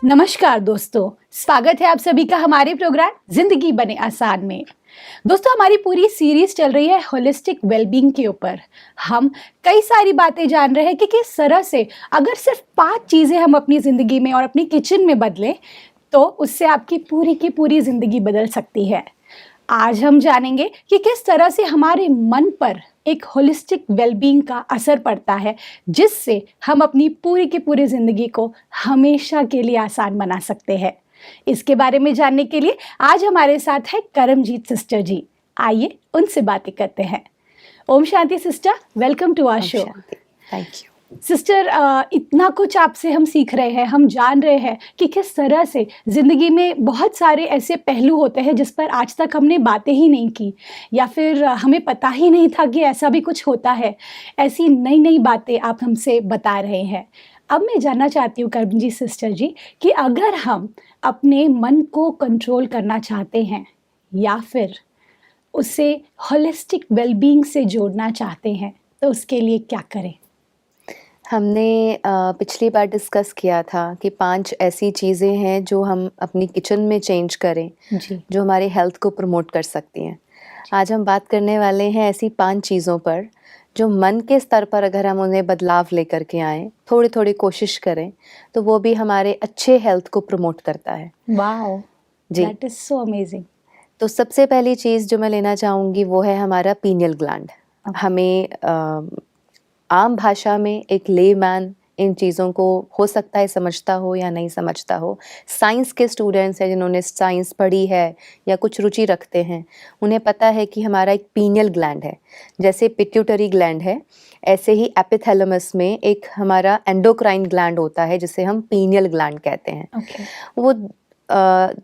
नमस्कार दोस्तों, स्वागत है आप सभी का हमारे प्रोग्राम जिंदगी बने आसान में। दोस्तों, हमारी पूरी सीरीज चल रही है होलिस्टिक वेलबींग के ऊपर। हम कई सारी बातें जान रहे हैं कि किस तरह से अगर सिर्फ 5 चीज़ें हम अपनी ज़िंदगी में और अपनी किचन में बदलें तो उससे आपकी पूरी की पूरी ज़िंदगी बदल सकती है। आज हम जानेंगे कि किस तरह से हमारे मन पर एक होलिस्टिक वेलबींग का असर पड़ता है, जिससे हम अपनी पूरी की पूरी ज़िंदगी को हमेशा के लिए आसान बना सकते हैं। इसके बारे में जानने के लिए आज हमारे साथ है करमजीत सिस्टर जी। आइए उनसे बातें करते हैं। Om Shanti sister, welcome to our show. Thank you sister, इतना कुछ आपसे हम सीख रहे हैं, हम जान रहे हैं कि किस तरह से ज़िंदगी में बहुत सारे ऐसे पहलू होते हैं जिस पर आज तक हमने बातें ही नहीं की, या फिर हमें पता ही नहीं था कि ऐसा भी कुछ होता है। ऐसी नई नई बातें आप हमसे बता रहे हैं। अब मैं जानना चाहती हूँ करमजीत सिस्टर जी कि अगर हम अपने मन को कंट्रोल करना चाहते हैं या फिर उसे होलिस्टिक वेलबींग से जोड़ना चाहते हैं तो उसके लिए क्या करें? हमने पिछली बार डिस्कस किया था कि 5 ऐसी चीज़ें हैं जो हम अपनी किचन में चेंज करें जी। जो हमारे हेल्थ को प्रमोट कर सकती हैं। आज हम बात करने वाले हैं ऐसी 5 चीज़ों पर जो मन के स्तर पर अगर हम उन्हें बदलाव लेकर के आएँ, थोड़ी थोड़ी कोशिश करें तो वो भी हमारे अच्छे हेल्थ को प्रमोट करता है। वाओ, जी। That is so amazing. तो सबसे पहली चीज़ जो मैं लेना चाहूँगी वो है हमारा पीनियल ग्लैंड। हमें आम भाषा में एक लेमैन इन चीज़ों को हो सकता है समझता हो या नहीं समझता हो। साइंस के स्टूडेंट्स हैं जिन्होंने साइंस पढ़ी है या कुछ रुचि रखते हैं, उन्हें पता है कि हमारा एक पीनियल ग्लैंड है। जैसे पिट्यूटरी ग्लैंड है, ऐसे ही एपिथैलेमस में एक हमारा एंडोक्राइन ग्लैंड होता है जिसे हम पीनियल ग्लैंड कहते हैं। ओके। वो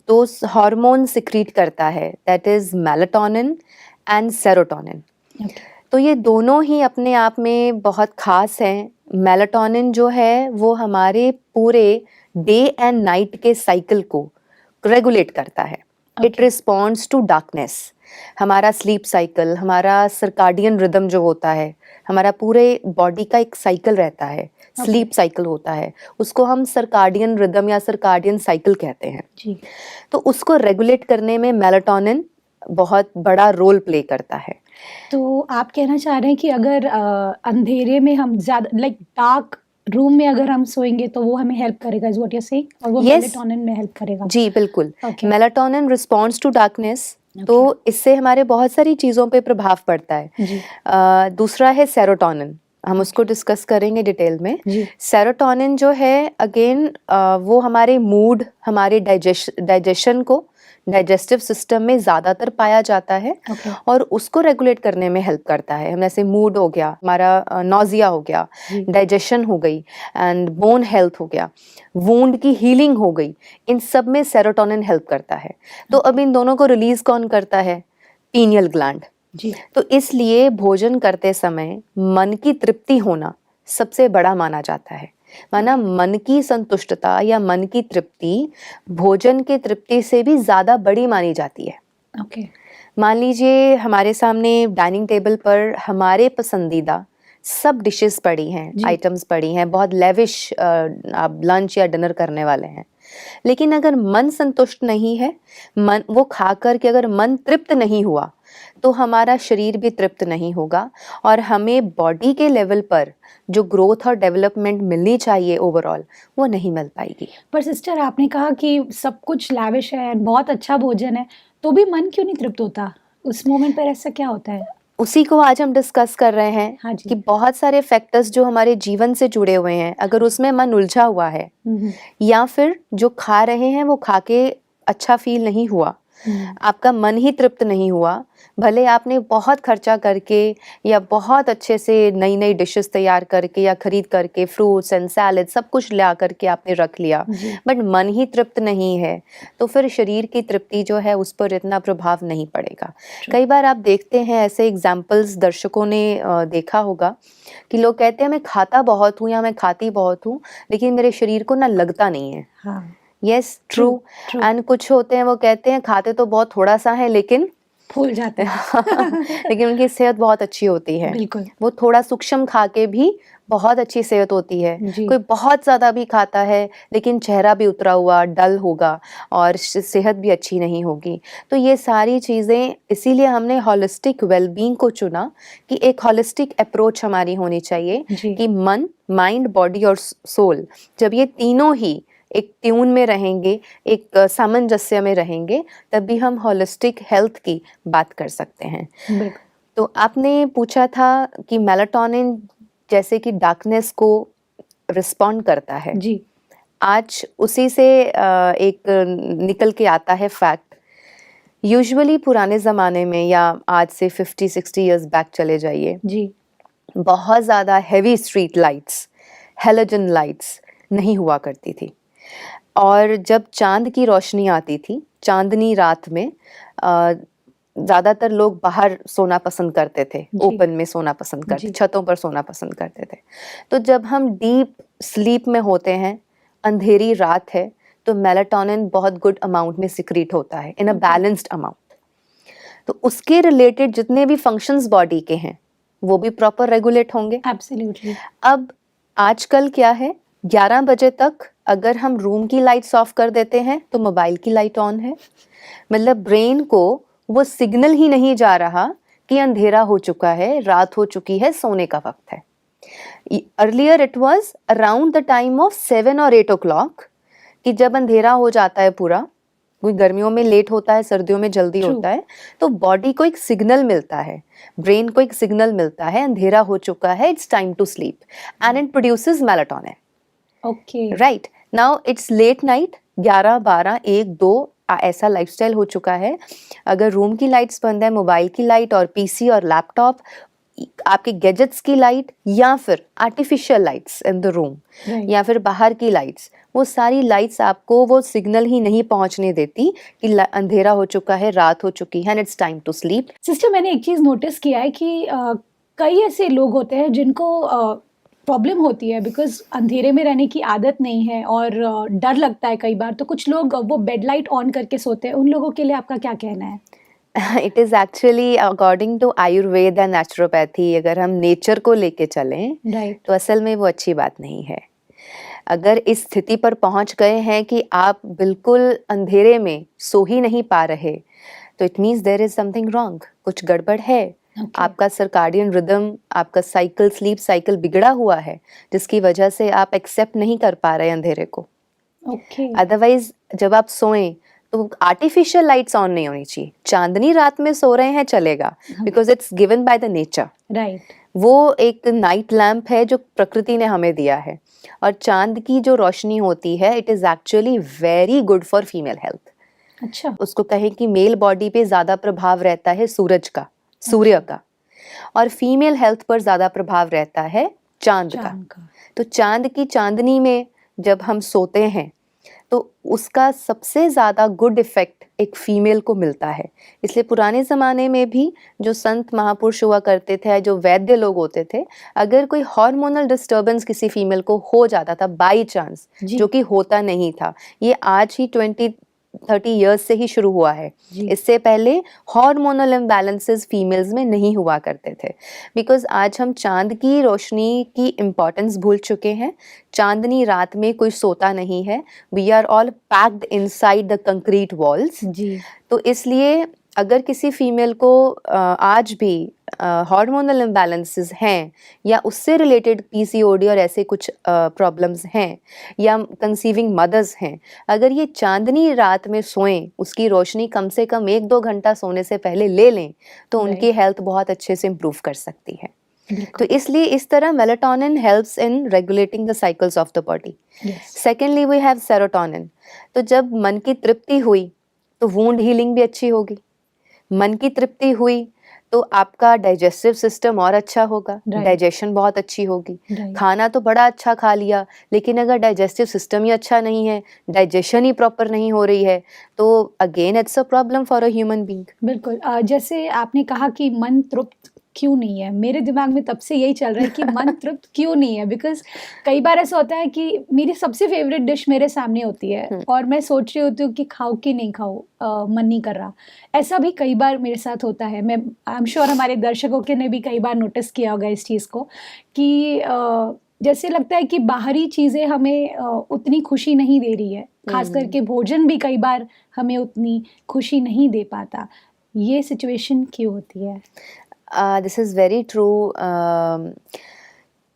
दो हार्मोन सिक्रीट करता है, that is melatonin and serotonin. तो ये दोनों ही अपने आप में बहुत ख़ास हैं। मेलाटोनिन जो है वो हमारे पूरे डे एंड नाइट के साइकिल को रेगुलेट करता है। It responds to darkness. हमारा स्लीप साइकिल, हमारा सर्काडियन रिदम जो होता है, हमारा पूरे बॉडी का एक साइकिल रहता है, स्लीप साइकिल होता है, उसको हम सर्काडियन रिदम या सर्काडियन साइकिल कहते हैं जी। तो उसको रेगुलेट करने में मेलाटोनिन बहुत बड़ा रोल प्ले करता है। तो आप कहना चाह रहे हैं कि अगर अंधेरे में हम ज़्यादा लाइक डार्क रूम में अगर हम सोएंगे तो वो हमें हेल्प करेगा, इज व्हाट यू सेइंग, और वो मेलाटोनिन में हेल्प करेगा? जी बिल्कुल। Okay. Melatonin responds to darkness, तो इससे हमारे बहुत सारी चीज़ों पे प्रभाव पड़ता है। जी। दूसरा है सेरोटोनिन, हम उसको डिस्कस करेंगे डिटेल में। जी। सेरोटोनिन जो है अगेन वो हमारे मूड, हमारे डाइजेशन को, डाइजेस्टिव सिस्टम में ज़्यादातर पाया जाता है और उसको रेगुलेट करने में हेल्प करता है। हम जैसे मूड हो गया, हमारा नॉजिया हो गया, डाइजेशन हो गई एंड बोन हेल्थ हो गया, वूंड की हीलिंग हो गई, इन सब में सेरोटोनिन हेल्प करता है। तो अब इन दोनों को रिलीज कौन करता है? Pineal gland. जी। तो इसलिए भोजन करते समय मन की तृप्ति होना सबसे बड़ा माना जाता है। माना मन की संतुष्टता या मन की तृप्ति भोजन की तृप्ति से भी ज़्यादा बड़ी मानी जाती है। ओके। मान लीजिए हमारे सामने डाइनिंग टेबल पर हमारे पसंदीदा सब डिशेस पड़ी हैं, आइटम्स पड़ी हैं, बहुत लेविश आप लंच या डिनर करने वाले हैं, लेकिन अगर मन संतुष्ट नहीं है, मन वो खा कर के अगर मन तृप्त नहीं हुआ तो हमारा शरीर भी तृप्त नहीं होगा और हमें बॉडी के लेवल पर जो ग्रोथ और डेवलपमेंट मिलनी चाहिए ओवरऑल वो नहीं मिल पाएगी। पर सिस्टर, आपने कहा कि सब कुछ लैविश है, बहुत अच्छा भोजन है, तो भी मन क्यों नहीं तृप्त होता? उस मोमेंट पर ऐसा क्या होता है? उसी को आज हम डिस्कस कर रहे हैं। हाँ जी। कि बहुत सारे फैक्टर्स जो हमारे जीवन से जुड़े हुए हैं, अगर उसमें मन उलझा हुआ है या फिर जो खा रहे हैं वो खा के अच्छा फील नहीं हुआ, आपका मन ही तृप्त नहीं हुआ, भले आपने बहुत खर्चा करके या बहुत अच्छे से नई नई डिशेस तैयार करके या खरीद करके फ्रूट्स एंड सैलेड सब कुछ ला करके आपने रख लिया, बट मन ही तृप्त नहीं है तो फिर शरीर की तृप्ति जो है उस पर इतना प्रभाव नहीं पड़ेगा। कई बार आप देखते हैं ऐसे एग्जाम्पल्स दर्शकों ने देखा होगा कि लोग कहते हैं मैं खाता बहुत हूँ या मैं खाती बहुत हूँ लेकिन मेरे शरीर को ना लगता नहीं है। हाँ। Yes, true. एंड कुछ होते हैं वो कहते हैं खाते तो बहुत थोड़ा सा है लेकिन फूल जाते हैं। लेकिन उनकी सेहत बहुत अच्छी होती है। बिल्कुल। वो थोड़ा सूक्ष्म खा के भी बहुत अच्छी सेहत होती है। जी। कोई बहुत ज़्यादा भी खाता है लेकिन चेहरा भी उतरा हुआ, डल होगा और सेहत भी अच्छी नहीं होगी। तो ये सारी चीज़ें, इसीलिए हमने होलिस्टिक वेलबींग को चुना कि एक होलिस्टिक अप्रोच हमारी होनी चाहिए जी। कि मन, माइंड, बॉडी और सोल, जब ये तीनों ही एक ट्यून में रहेंगे, एक सामंजस्य में रहेंगे, तभी हम होलिस्टिक हेल्थ की बात कर सकते हैं। बिल्कुल। तो आपने पूछा था कि मेलाटोनिन जैसे कि डार्कनेस को रिस्पॉन्ड करता है। जी। आज उसी से एक निकल के आता है फैक्ट। यूजुअली पुराने ज़माने में या आज से 50-60 इयर्स बैक चले जाइए, जी। बहुत ज़्यादा heavy street lights, halogen lights नहीं हुआ करती थी। और जब चाँद की रोशनी आती थी, चाँदनी रात में ज़्यादातर लोग बाहर सोना पसंद करते थे, जी। ओपन में सोना पसंद करते, जी। छतों पर सोना पसंद करते थे। तो जब हम डीप स्लीप में होते हैं, अंधेरी रात है, तो मेलाटोनिन बहुत गुड अमाउंट में सिक्रीट होता है, इन अ बैलेंस्ड अमाउंट। तो उसके रिलेटेड जितने भी फंक्शंस बॉडी के हैं, वो भी प्रॉपर रेगुलेट होंगे। एब्सोल्युटली। अब आजकल क्या है, 11 बजे तक अगर हम रूम की लाइट्स ऑफ कर देते हैं तो मोबाइल की लाइट ऑन है। मतलब ब्रेन को वो सिग्नल ही नहीं जा रहा कि अंधेरा हो चुका है, रात हो चुकी है, सोने का वक्त है। Earlier it was around the time of 7 और 8 o'clock कि जब अंधेरा हो जाता है पूरा, कोई गर्मियों में लेट होता है, सर्दियों में जल्दी True. होता है, तो बॉडी को एक सिग्नल मिलता है, ब्रेन को एक सिग्नल मिलता है, अंधेरा हो चुका है, it's time to sleep, and it produces melatonin. Okay. Right now it's late night, 11, 12, 1, 2 ऐसा लाइफस्टाइल हो चुका है। अगर रूम की लाइट्स बंद है, मोबाइल की लाइट और पीसी और लैपटॉप, आपके गैजेट्स की लाइट या फिर artificial lights in the room Right. या फिर बाहर की लाइट्स, वो सारी लाइट्स आपको वो सिग्नल ही नहीं पहुंचने देती कि अंधेरा हो चुका है, रात हो चुकी है, and it's time to sleep. Sister, मैंने एक चीज़ नोटिस किया है कि कई ऐसे लोग होते हैं जिनको प्रॉब्लम होती है बिकॉज अंधेरे में रहने की आदत नहीं है और डर लगता है कई बार, तो कुछ लोग वो बेड लाइट ऑन करके सोते हैं। उन लोगों के लिए आपका क्या कहना है? It is actually according to Ayurveda and naturopathy, अगर हम नेचर को लेके चलें राइट। तो असल में वो अच्छी बात नहीं है। अगर इस स्थिति पर पहुंच गए हैं कि आप बिल्कुल अंधेरे में सो ही नहीं पा रहे, तो it means there is something wrong, कुछ गड़बड़ है। Okay. आपका सर्काडियन रिदम, आपका साइकिल, स्लीप साइकिल बिगड़ा हुआ है, जिसकी वजह से आप एक्सेप्ट नहीं कर पा रहे अंधेरे को। ओके। अदरवाइज जब आप सोएं तो आर्टिफिशियल लाइट्स ऑन नहीं होनी चाहिए। चांदनी रात में सो रहे हैं चलेगा, because it's given by the nature. Right. वो एक नाइट लैम्प है जो प्रकृति ने हमें दिया है, और चांद की जो रोशनी होती है, it is actually very good for female health. अच्छा। उसको कहें कि मेल बॉडी पे ज़्यादा प्रभाव रहता है सूरज का, सूर्य का, और फीमेल हेल्थ पर ज़्यादा प्रभाव रहता है चांद का। तो चांद की चांदनी में जब हम सोते हैं तो उसका सबसे ज़्यादा गुड इफ़ेक्ट एक फीमेल को मिलता है। इसलिए पुराने ज़माने में भी जो संत महापुरुष हुआ करते थे, जो वैद्य लोग होते थे, अगर कोई हार्मोनल डिस्टर्बेंस किसी फीमेल को हो जाता था बाई चांस, जो कि होता नहीं था, ये आज ही 20-30 इयर्स से ही शुरू हुआ है। इससे पहले हार्मोनल इम्बैलेंसेस फीमेल्स में नहीं हुआ करते थे, बिकॉज आज हम चांद की रोशनी की इम्पोर्टेंस भूल चुके हैं। चांदनी रात में कोई सोता नहीं है, we are all packed inside the concrete walls. तो इसलिए अगर किसी फीमेल को आज भी हार्मोनल इम्बैलेंसेस हैं या उससे रिलेटेड पीसीओडी और ऐसे कुछ प्रॉब्लम्स हैं, या कंसीविंग मदर्स हैं, अगर ये चांदनी रात में सोएं, उसकी रोशनी कम से कम 1-2 घंटा सोने से पहले ले लें, तो उनकी हेल्थ बहुत अच्छे से इम्प्रूव कर सकती है। तो इसलिए इस तरह melatonin helps in regulating the cycles of the body. Secondly we have serotonin. तो जब मन की तृप्ति हुई तो वुंड हीलिंग भी अच्छी होगी, मन की तृप्ति हुई तो आपका डाइजेस्टिव सिस्टम और अच्छा होगा, डाइजेशन बहुत अच्छी होगी। खाना तो बड़ा अच्छा खा लिया, लेकिन अगर डाइजेस्टिव सिस्टम ही अच्छा नहीं है, डाइजेशन ही प्रॉपर नहीं हो रही है, तो again it's a problem for a human being. बिल्कुल। जैसे आपने कहा कि मन तृप्त क्यों नहीं है? मेरे दिमाग में तब से यही चल रहा है कि मन तृप्त क्यों नहीं है, बिकॉज कई बार ऐसा होता है कि मेरी सबसे फेवरेट डिश मेरे सामने होती है और मैं सोच रही होती हूँ कि खाऊं कि नहीं खाऊं, मन नहीं कर रहा। ऐसा भी कई बार मेरे साथ होता है। मैं आई एम श्योर हमारे दर्शकों के ने भी कई बार नोटिस किया होगा इस चीज़ को कि जैसे लगता है कि बाहरी चीज़ें हमें उतनी खुशी नहीं दे रही है, खास करके भोजन भी कई बार हमें उतनी खुशी नहीं दे पाता। ये सिचुएशन क्यों होती है? This is very true.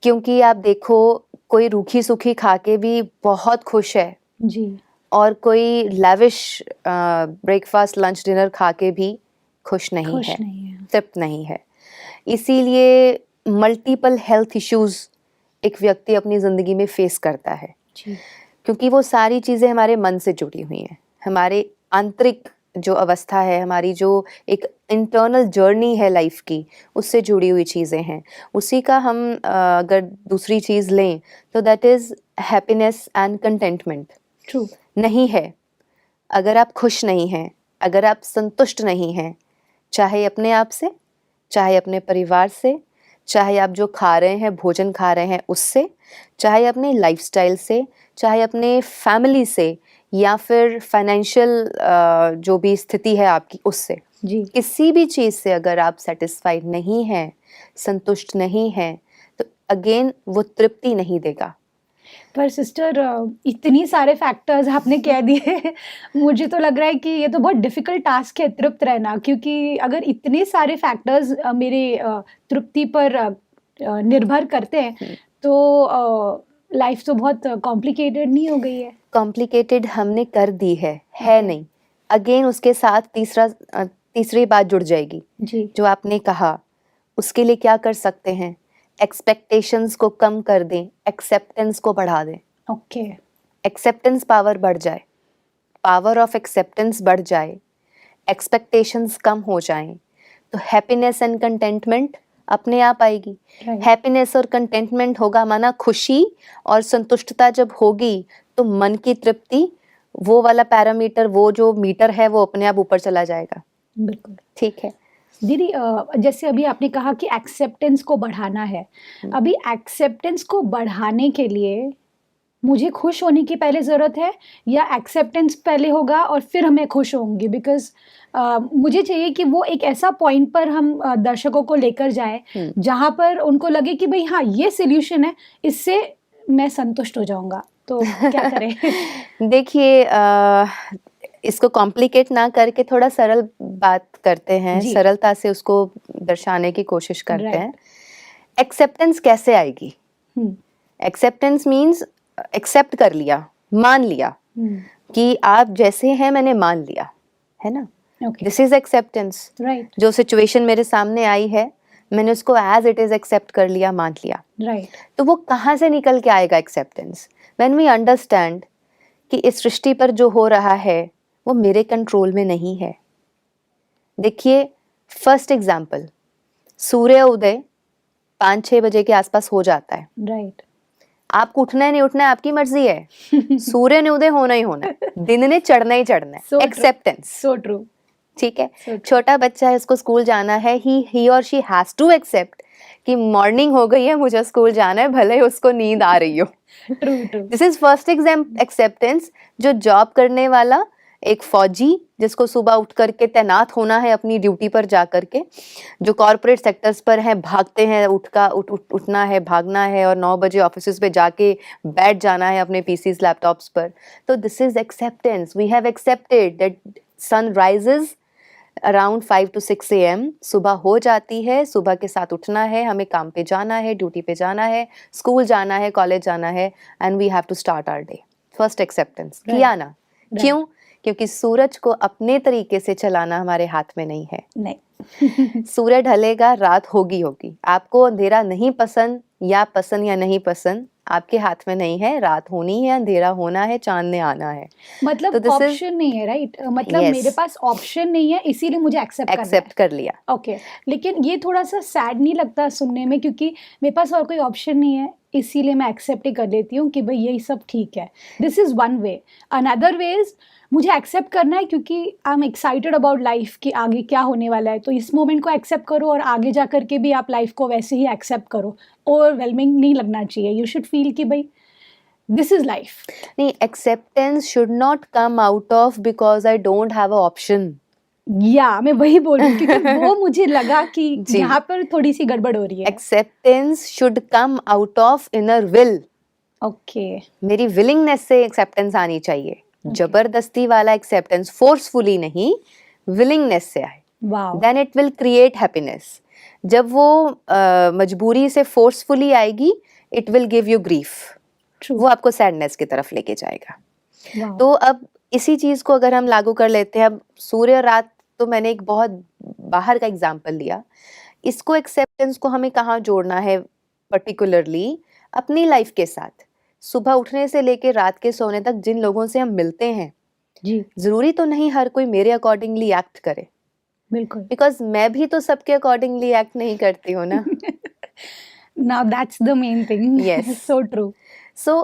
क्योंकि आप देखो, कोई रूखी सूखी खा के भी बहुत खुश है जी। और कोई लैविश ब्रेकफास्ट लंच डिनर खा के भी खुश नहीं है, तृप्त नहीं है। इसीलिए मल्टीपल हेल्थ इश्यूज एक व्यक्ति अपनी ज़िंदगी में फेस करता है जी। क्योंकि वो सारी चीज़ें हमारे मन से जुड़ी हुई हैं। हमारे आंतरिक जो अवस्था है, हमारी जो एक इंटरनल जर्नी है लाइफ की, उससे जुड़ी हुई चीज़ें हैं। उसी का हम अगर दूसरी चीज़ लें तो that is happiness and contentment. True. नहीं है, अगर आप खुश नहीं हैं, अगर आप संतुष्ट नहीं हैं, चाहे अपने आप से, चाहे अपने परिवार से, चाहे आप जो खा रहे हैं, भोजन खा रहे हैं उससे, चाहे अपने लाइफस्टाइल से, चाहे अपने फैमिली से, या फिर फाइनेंशियल जो भी स्थिति है आपकी उससे, जी। किसी भी चीज़ से अगर आप सेटिस्फाइड नहीं हैं, संतुष्ट नहीं हैं, तो अगेन वो तृप्ति नहीं देगा। पर सिस्टर इतनी सारे फैक्टर्स आपने कह दिए मुझे तो लग रहा है कि ये तो बहुत डिफिकल्ट टास्क है तृप्त रहना, क्योंकि अगर इतने सारे फैक्टर्स मेरे तृप्ति पर निर्भर करते हैं तो लाइफ तो बहुत कॉम्प्लिकेटेड नहीं हो गई है? कॉम्प्लिकेटेड हमने कर दी है नहीं। अगेन उसके साथ तीसरी बात जुड़ जाएगी जी। जो आपने कहा। उसके लिए क्या कर सकते हैं? एक्सपेक्टेशंस को कम कर दें, एक्सेप्टेंस को बढ़ा दें। ओके। एक्सेप्टेंस पावर बढ़ जाए, पावर ऑफ एक्सेप्टेंस बढ़ जाए, एक्सपेक्टेशंस कम हो जाएं, तो हैप्पीनेस एंड कंटेंटमेंट अपने आप आएगी। हैप्पीनेस और कंटेंटमेंट होगा माना खुशी और संतुष्टता जब होगी तो मन की तृप्ति, वो वाला पैरामीटर, वो जो मीटर है वो अपने आप ऊपर चला जाएगा। बिल्कुल ठीक है दीदी। जैसे अभी आपने कहा कि एक्सेप्टेंस को बढ़ाना है, अभी एक्सेप्टेंस को बढ़ाने के लिए मुझे खुश होने की पहले ज़रूरत है या एक्सेप्टेंस पहले होगा और फिर मैं खुश होंगी? बिकॉज मुझे चाहिए कि वो एक ऐसा पॉइंट पर हम दर्शकों को लेकर जाएं जहां पर उनको लगे कि भाई हाँ ये सोल्यूशन है, इससे मैं संतुष्ट हो जाऊंगा। तो क्या करें? देखिए, इसको कॉम्प्लिकेट ना करके थोड़ा सरल बात करते हैं, सरलता से उसको दर्शाने की कोशिश करते हैं। एक्सेप्टेंस कैसे आएगी? एक्सेप्टेंस मीन्स एक्सेप्ट कर लिया, मान लिया कि आप जैसे हैं मैंने मान लिया, है ना? This is acceptance. राइट। जो सिचुएशन मेरे सामने आई है मैंने उसको एज इट इज एक्सेप्ट कर लिया, मान लिया। राइट। तो वो कहाँ से निकल के आएगा एक्सेप्टेंस? व्हेन वी अंडरस्टैंड कि इस सृष्टि पर जो हो रहा है वो मेरे कंट्रोल में नहीं है। देखिए, फर्स्ट एग्जाम्पल, सूर्य उदय 5-6 बजे के आसपास हो जाता है। राइट। आपको उठना है नहीं उठना है आपकी मर्जी है, सूर्य ने उदय होना ही होना है, दिन ने चढ़ना ही चढ़ना है। एक्सेप्टेंस। So true. ठीक है, छोटा बच्चा है, उसको स्कूल जाना है, ही और शी हैज टू एक्सेप्ट कि मॉर्निंग हो गई है, मुझे स्कूल जाना है, भले ही उसको नींद आ रही हो। True true. This is first acceptance. जो जॉब करने वाला एक फौजी जिसको सुबह उठ करके तैनात होना है अपनी ड्यूटी पर जा करके, जो कॉर्पोरेट सेक्टर्स पर हैं, भागते हैं, उठना है, भागना है और 9 बजे ऑफिस पे जाके बैठ जाना है अपने पीसीज लैपटॉप्स पर। तो this is acceptance. We have accepted that sun rises around 5 to 6 AM, सुबह हो जाती है, सुबह के साथ उठना है, हमें काम पे जाना है, ड्यूटी पे जाना है, स्कूल जाना है, कॉलेज जाना है, and we have to start our day. First acceptance किया ना? क्यों? क्योंकि सूरज को अपने तरीके से चलाना हमारे हाथ में नहीं है। नहीं। सूर्य ढलेगा, रात होगी। आपको अंधेरा नहीं पसंद या नहीं पसंद, आपके हाथ में नहीं है, रात होनी है, अंधेरा होना है, चांद ने आना है। मतलब तो this is- ऑप्शन नहीं है, राइट? मतलब Yes. मेरे पास ऑप्शन नहीं है, इसीलिए मुझे एक्सेप्ट करना है। एक्सेप्ट कर लिया। ओके, लेकिन ये थोड़ा सा सैड नहीं लगता सुनने में, क्योंकि मेरे पास और कोई ऑप्शन नहीं है, इसीलिए मैं एक्सेप्ट ही कर लेती हूँ कि भाई यही सब ठीक है। This is one way. Another way is मुझे एक्सेप्ट करना है क्योंकि I am excited about life कि आगे क्या होने वाला है, तो इस मोमेंट को एक्सेप्ट करो और आगे जा करके भी आप लाइफ को वैसे ही एक्सेप्ट करो। ओवरवेलमिंग नहीं लगना चाहिए, यू शुड फील कि भाई दिस इज लाइफ। नहीं, acceptance should not come out of because I don't have a option. या मैं वही बोल रही हूँ, क्योंकि वो मुझे लगा कि जी। यहाँ पर थोड़ी सी गड़बड़ हो रही है। Acceptance should come out of inner will. Okay, मेरी विलिंगनेस से एक्सेप्टेंस आनी चाहिए। जबरदस्ती वाला एक्सेप्टेंस, फोर्सफुली नहीं, विलिंगनेस से आए, wow, then it will create happiness. जब वो मजबूरी से फोर्सफुली आएगी, it will give you grief, true, वो आपको सैडनेस की तरफ लेके जाएगा। वाओ, तो अब इसी चीज को अगर हम लागू कर लेते हैं, अब सूर्य और रात तो मैंने एक बहुत बाहर का एग्जाम्पल लिया, इसको एक्सेप्टेंस को हमें कहाँ जोड़ना है पर्टिकुलरली अपनी लाइफ के साथ। सुबह उठने से लेकर रात के सोने तक जिन लोगों से हम मिलते हैं, जी जरूरी तो नहीं हर कोई मेरे अकॉर्डिंगली एक्ट करे, बिल्कुल। बिकॉज मैं भी तो सबके अकॉर्डिंगली एक्ट नहीं करती हूँ ना। Now that's the main thing. Yes. So true. So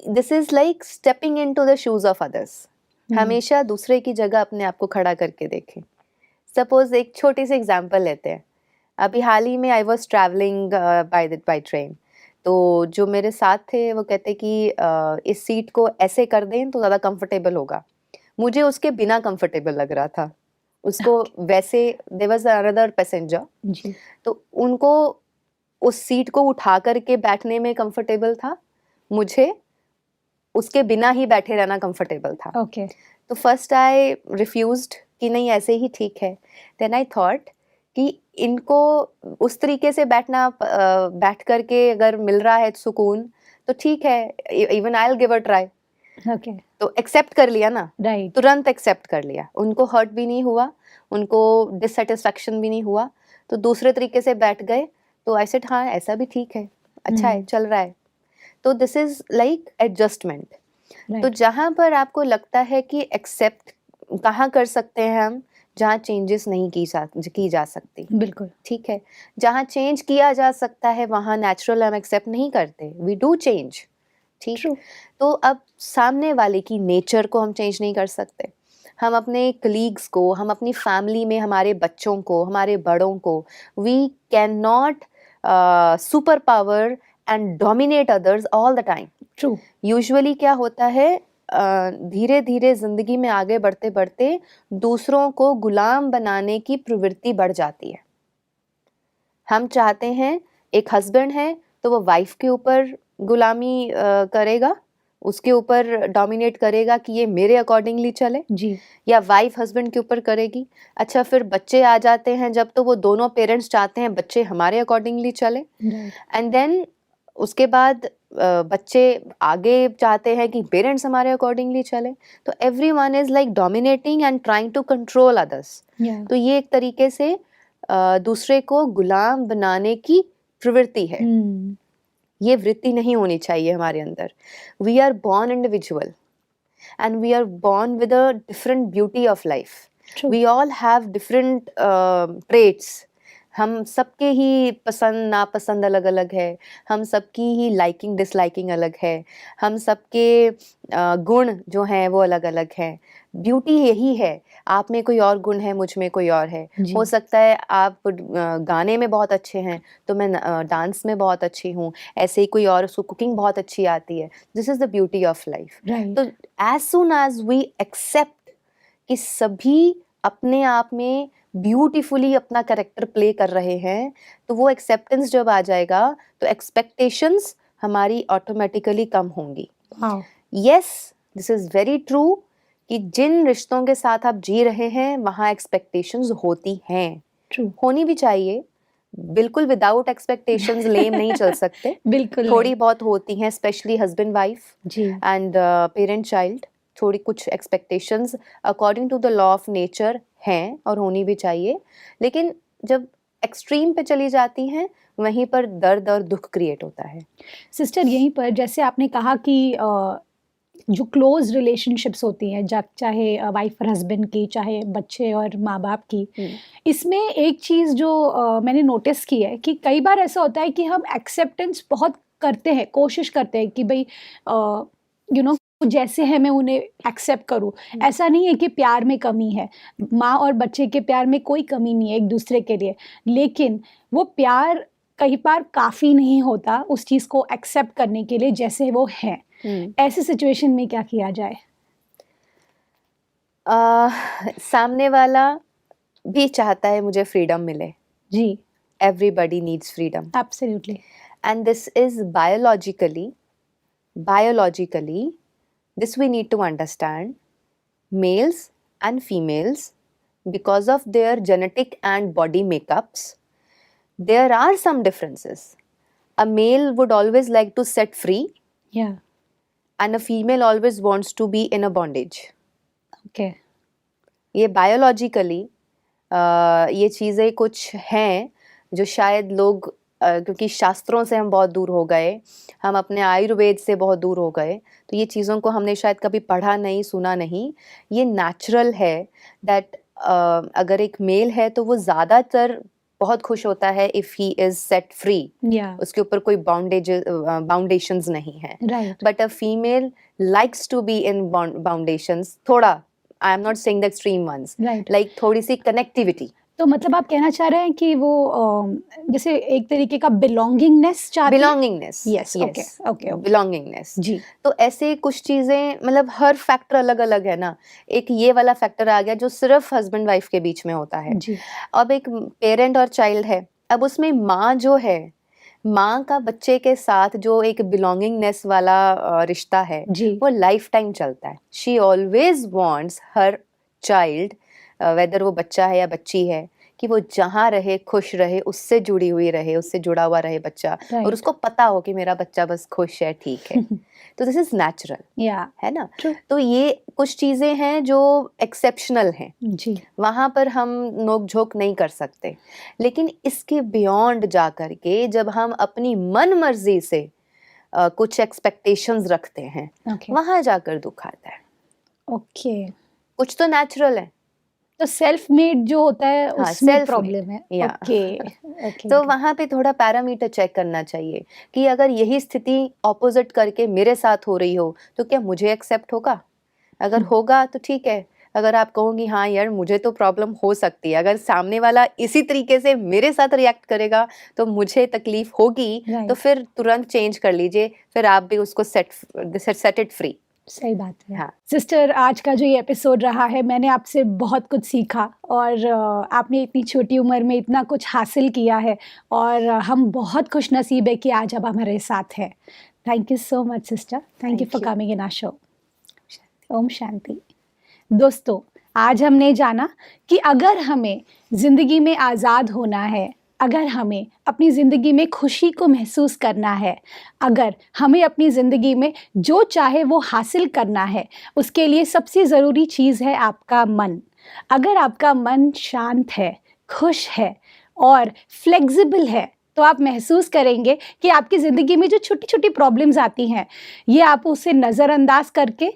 this is like stepping in to the shoes of others. हमेशा दूसरे की जगह अपने आप को खड़ा करके देखें। सपोज एक छोटी सी एग्जांपल लेते हैं। अभी हाल ही में I was travelling by train, तो जो मेरे साथ थे वो कहते कि इस सीट को ऐसे कर दें तो ज़्यादा कंफर्टेबल होगा। मुझे उसके बिना कंफर्टेबल लग रहा था, उसको वैसे देयर वाज अनदर पैसेंजर, जी, तो उनको उस सीट को उठा करके बैठने में कंफर्टेबल था, मुझे उसके बिना ही बैठे रहना कंफर्टेबल था। ओके, तो फर्स्ट आई रिफ्यूज्ड कि नहीं ऐसे ही ठीक है। देन आई थॉट कि इनको उस तरीके से बैठ करके अगर मिल रहा है सुकून तो ठीक है, even I will give a try. Okay, तो एक्सेप्ट कर लिया ना, राइट, तुरंत एक्सेप्ट कर लिया। उनको हर्ट भी नहीं हुआ, उनको डिससेटिस्फैक्शन भी नहीं हुआ, तो दूसरे तरीके से बैठ गए। तो आई सेड हाँ ऐसा भी ठीक है, अच्छा है, चल रहा है। तो दिस इज लाइक एडजस्टमेंट। तो राइट, जहाँ पर आपको लगता है कि एक्सेप्ट कहाँ कर सकते हैं हम, जहाँ चेंजेस नहीं की जा सकती, बिल्कुल, ठीक है। जहाँ चेंज किया जा सकता है वहाँ नेचुरल हम एक्सेप्ट नहीं करते, वी डू चेंज, ठीक। ट्रू, तो अब सामने वाले की नेचर को हम चेंज नहीं कर सकते, हम अपने कलीग्स को, हम अपनी फैमिली में हमारे बच्चों को, हमारे बड़ों को, we can not super power and dominate others all the time. True, usually क्या होता है, धीरे धीरे जिंदगी में आगे बढ़ते बढ़ते दूसरों को गुलाम बनाने की प्रवृत्ति बढ़ जाती है। हम चाहते हैं, एक हस्बैंड है तो वो वाइफ के ऊपर गुलामी करेगा, उसके ऊपर डोमिनेट करेगा कि ये मेरे अकॉर्डिंगली चले, जी, या वाइफ हस्बैंड के ऊपर करेगी। अच्छा, फिर बच्चे आ जाते हैं जब, तो वो दोनों पेरेंट्स चाहते हैं बच्चे हमारे अकॉर्डिंगली चले, राइट, एंड देन उसके बाद बच्चे आगे चाहते हैं कि पेरेंट्स हमारे अकॉर्डिंगली चले। तो everyone is like dominating and trying to control others. या, तो ये एक तरीके से दूसरे को गुलाम बनाने की प्रवृत्ति है। ये वृत्ति नहीं होनी चाहिए हमारे अंदर। We are born individual and we are born with a different beauty of life. True, We all have different traits. हम सबके ही पसंद नापसंद अलग अलग है, हम सबकी ही लाइकिंग डिसलाइकिंग अलग है, हम सबके गुण जो हैं वो अलग अलग हैं। ब्यूटी यही है, आप में कोई और गुण है, मुझ में कोई और है। जी, हो सकता है आप गाने में बहुत अच्छे हैं तो मैं डांस में बहुत अच्छी हूँ, ऐसे ही कोई और उसको कुकिंग बहुत अच्छी आती है। This is the beauty of life. Right, तो as soon as we accept कि सभी अपने आप में ब्यूटीफुली अपना कैरेक्टर प्ले कर रहे हैं, तो वो एक्सेप्टेंस जब आ जाएगा तो एक्सपेक्टेशंस हमारी ऑटोमेटिकली कम होंगी। Wow, yes, this is very true कि जिन रिश्तों के साथ आप जी रहे हैं वहाँ एक्सपेक्टेशंस होती हैं, ट्रू, होनी भी चाहिए। बिल्कुल विदाउट एक्सपेक्टेशंस लेम नहीं चल सकते, बिल्कुल थोड़ी नहीं, बहुत होती हैं, स्पेशली हस्बैंड वाइफ जी, एंड पेरेंट चाइल्ड। थोड़ी कुछ expectations according to the law of nature हैं और होनी भी चाहिए, लेकिन जब एक्सट्रीम पे चली जाती हैं वहीं पर दर्द और दुख क्रिएट होता है। सिस्टर यहीं पर जैसे आपने कहा कि जो क्लोज रिलेशनशिप्स होती हैं चाहे वाइफ और हस्बैंड की, चाहे बच्चे और माँ बाप की, इसमें एक चीज़ जो मैंने नोटिस की है कि कई बार ऐसा होता है कि हम एक्सेप्टेंस बहुत करते हैं, कोशिश करते हैं कि भाई जैसे है मैं उन्हें एक्सेप्ट करूं। ऐसा नहीं है कि प्यार में कमी है, माँ और बच्चे के प्यार में कोई कमी नहीं है एक दूसरे के लिए, लेकिन वो प्यार कई बार काफ़ी नहीं होता उस चीज़ को एक्सेप्ट करने के लिए जैसे वो है। ऐसे सिचुएशन में क्या किया जाए? सामने वाला भी चाहता है मुझे फ्रीडम मिले। जी, everybody needs freedom absolutely. And this is biologically this we need to understand. Males and females, because of their genetic and body makeups, there are some differences. A male would always like to set free या, and a female always wants to be in a bondage. Okay, ये biologically ये चीज़ें कुछ हैं जो शायद लोग क्योंकि शास्त्रों से हम बहुत दूर हो गए, हम अपने आयुर्वेद से बहुत दूर हो गए, तो ये चीज़ों को हमने शायद कभी पढ़ा नहीं, सुना नहीं। ये नेचुरल है दैट अगर एक मेल है तो वो ज़्यादातर बहुत खुश होता है if he is set free, या, उसके ऊपर कोई बाउंडेशंस नहीं है। Right, but a female likes to be in foundations, थोड़ा, I am not saying the extreme ones, right. like थोड़ी सी connectivity। तो मतलब आप कहना चाह रहे हैं कि वो जैसे एक तरीके का बिलोंगिंगनेस चाहती है? belongingness, yes, okay, okay, okay, belongingness। जी, तो ऐसे कुछ चीजें, मतलब हर फैक्टर अलग अलग है ना। एक ये वाला फैक्टर आ गया जो सिर्फ हस्बैंड वाइफ के बीच में होता है। जी, अब एक पेरेंट और चाइल्ड है, अब उसमें माँ जो है, माँ का बच्चे के साथ जो एक बिलोंगिंगनेस वाला रिश्ता है, जी, वो लाइफ टाइम चलता है। She always wants her child, whether वो बच्चा है या बच्ची है, कि वो जहाँ रहे खुश रहे, उससे जुड़ी हुई रहे, उससे जुड़ा हुआ रहे बच्चा, Right. और उसको पता हो कि मेरा बच्चा बस खुश है, ठीक है। तो दिस इज नेचुरल, या, है ना। True. तो ये कुछ चीजें हैं जो एक्सेप्शनल हैं, जी, वहाँ पर हम नोक झोंक नहीं कर सकते। लेकिन इसके बियॉन्ड जा कर के जब हम अपनी मन मर्जी से कुछ एक्सपेक्टेशंस रखते हैं, ओके, वहाँ जाकर दुख आता है। ओके। कुछ तो नेचुरल है, तो सेल्फ मेड जो होता है हाँ, उसमें self-made, प्रॉब्लम है। या। ओके, ओके, तो वहाँ पे थोड़ा पैरामीटर चेक करना चाहिए कि अगर यही स्थिति ऑपोजिट करके मेरे साथ हो रही हो तो क्या मुझे एक्सेप्ट होगा? अगर होगा तो ठीक है। अगर आप कहोगी हाँ यार मुझे तो प्रॉब्लम हो सकती है, अगर सामने वाला इसी तरीके से मेरे साथ रिएक्ट करेगा तो मुझे तकलीफ होगी, Right. तो फिर तुरंत चेंज कर लीजिए, फिर आप भी उसको सेट इट फ्री। सही बात है। हाँ। सिस्टर, आज का जो ये एपिसोड रहा है, मैंने आपसे बहुत कुछ सीखा और आपने इतनी छोटी उम्र में इतना कुछ हासिल किया है और हम बहुत खुश नसीब है कि आज आप हमारे साथ हैं। Thank you so much sister, thank you Thank for you. Coming in our show. Om Shanti. दोस्तों, आज हमने जाना कि अगर हमें ज़िंदगी में आज़ाद होना है, अगर हमें अपनी ज़िंदगी में खुशी को महसूस करना है, अगर हमें अपनी ज़िंदगी में जो चाहे वो हासिल करना है, उसके लिए सबसे ज़रूरी चीज़ है आपका मन। अगर आपका मन शांत है, खुश है और फ्लेक्सिबल है, तो आप महसूस करेंगे कि आपकी ज़िंदगी में जो छोटी छोटी प्रॉब्लम्स आती हैं, ये आप उसे नज़रअंदाज करके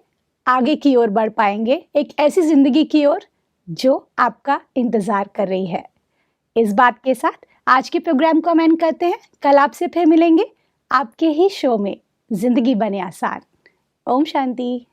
आगे की ओर बढ़ पाएंगे, एक ऐसी ज़िंदगी की ओर जो आपका इंतज़ार कर रही है। इस बात के साथ आज के प्रोग्राम को हम एंड करते हैं। कल आपसे फिर मिलेंगे आपके ही शो में ज़िंदगी बने आसान। ओम शांति।